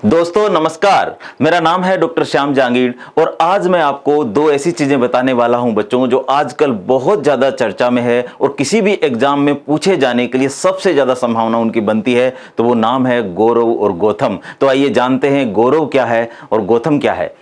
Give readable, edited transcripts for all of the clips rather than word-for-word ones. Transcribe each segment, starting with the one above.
दोस्तों नमस्कार, मेरा नाम है डॉक्टर श्याम जहांगीर और आज मैं आपको दो ऐसी चीजें बताने वाला हूं बच्चों जो आजकल बहुत ज्यादा चर्चा में है और किसी भी एग्जाम में पूछे जाने के लिए सबसे ज्यादा संभावना उनकी बनती है। तो वो नाम है गौरव और गौतम। तो आइए जानते हैं गौरव क्या है और गौतम क्या है।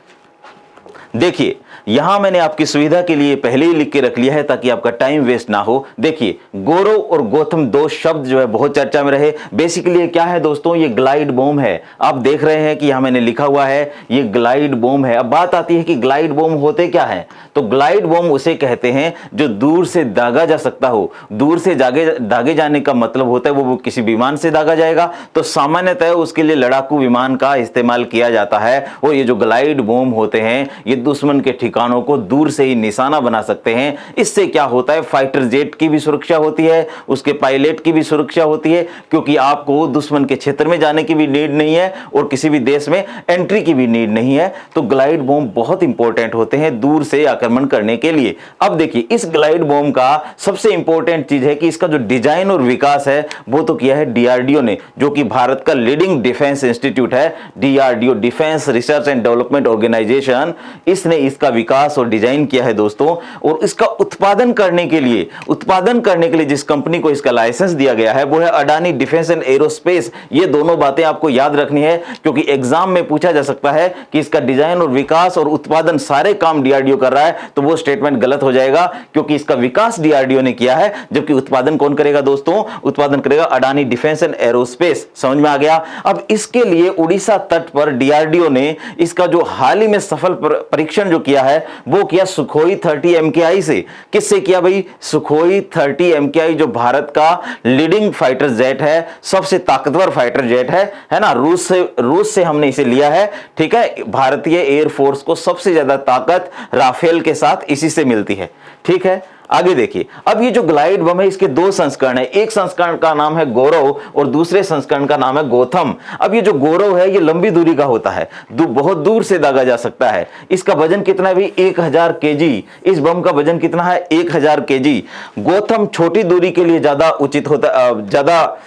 देखिए यहां मैंने आपकी सुविधा के लिए पहले ही लिख के रख लिया है ताकि आपका टाइम वेस्ट ना हो। देखिए गौरव और गौतम दो शब्द जो है बहुत चर्चा में रहे। बेसिकली क्या है दोस्तों, ये ग्लाइड बॉम्ब है। आप देख रहे हैं कि यहां मैंने लिखा हुआ है ये ग्लाइड बॉम्ब है। अब बात आती है कि ग्लाइड बॉम्ब होते क्या है। तो ग्लाइड बॉम्ब उसे कहते हैं जो दूर से दागा जा सकता हो। दूर से दागे जाने का मतलब होता है वो किसी विमान से दागा जाएगा तो सामान्यतः उसके लिए लड़ाकू विमान का इस्तेमाल किया जाता है। और ये जो ग्लाइड बॉम्ब होते हैं ये दुश्मन के ठिकानों को दूर से ही निशाना बना सकते हैं। इससे क्या होता है, फाइटर जेट की भी सुरक्षा होती है, उसके पायलट की भी सुरक्षा होती है, क्योंकि आपको दुश्मन के क्षेत्र में जाने की भी नीड नहीं है और किसी भी देश में एंट्री की भी नीड नहीं है। तो ग्लाइड बॉम्ब बहुत इंपॉर्टेंट होते हैं दूर से आक्रमण करने के लिए। अब देखिए इस ग्लाइड बॉम्ब का सबसे इंपॉर्टेंट चीज है कि इसका जो डिजाइन और विकास है वो तो किया है डीआरडीओ ने, जो कि भारत का लीडिंग डिफेंस इंस्टीट्यूट है। DRDO, defence research and development organisation, इसने इसका विकास और डिजाइन किया है दोस्तों। और इसका उत्पादन करने के लिए जिस कंपनी को इसका लाइसेंस दिया गया है वो है अडानी डिफेंस एंड एरोस्पेस। ये दोनों बातें आपको याद रखनी है क्योंकि एग्जाम में पूछा जा सकता है कि इसका डिजाइन और विकास और उत्पादन सारे काम डीआरडीओ कर रहा है, तो वो स्टेटमेंट गलत हो जाएगा क्योंकि इसका विकास डीआरडीओ ने किया है जबकि उत्पादन कौन करेगा दोस्तों, उत्पादन करेगा अडानी डिफेंस एंड एरोस्पेस। समझ में आ गया। अब इसके लिए उड़ीसा तट पर डीआरडीओ ने इसका जो हाल ही में सफल परीक्षण जो किया है वो किया सुखोई 30 MKI से। किससे किया भाई, सुखोई 30 MKI जो भारत का लीडिंग फाइटर जेट है, सबसे ताकतवर फाइटर जेट है ना। रूस से हमने इसे लिया है, ठीक है। भारतीय एयरफोर्स को सबसे ज्यादा ताकत राफेल के साथ इसी से मिलती है, ठीक है। आगे देखिए, अब ये जो ग्लाइड बम है इसके दो संस्करण है। एक संस्करण का नाम है गौरव और दूसरे संस्करण का नाम है गौतम। अब ये जो गौरव है ये लंबी दूरी का होता है, बहुत दूर से दागा जा सकता है। इसका वजन कितना है भी 1000 kg। इस बम का वजन कितना है 1000 kg। गौतम छोटी दूरी के लिए ज्यादा उचित होता, ज्यादा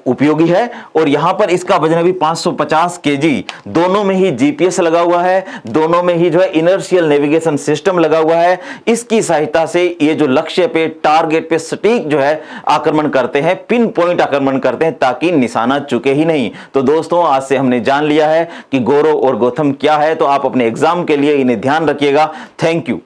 उपयोगी है और यहां पर इसका वजन है भी 550 kg। दोनों में ही जीपीएस लगा हुआ है, दोनों में ही जो है इनर्शियल नेविगेशन सिस्टम लगा हुआ है। इसकी सहायता से ये जो लक्ष्य पे, टारगेट पे सटीक जो है आक्रमण करते हैं, पिन पॉइंट आक्रमण करते हैं ताकि निशाना चुके ही नहीं। तो दोस्तों आज से हमने जान लिया है कि गौरव और गौतम क्या है। तो आप अपने एग्जाम के लिए इन्हें ध्यान रखिएगा। Thank you.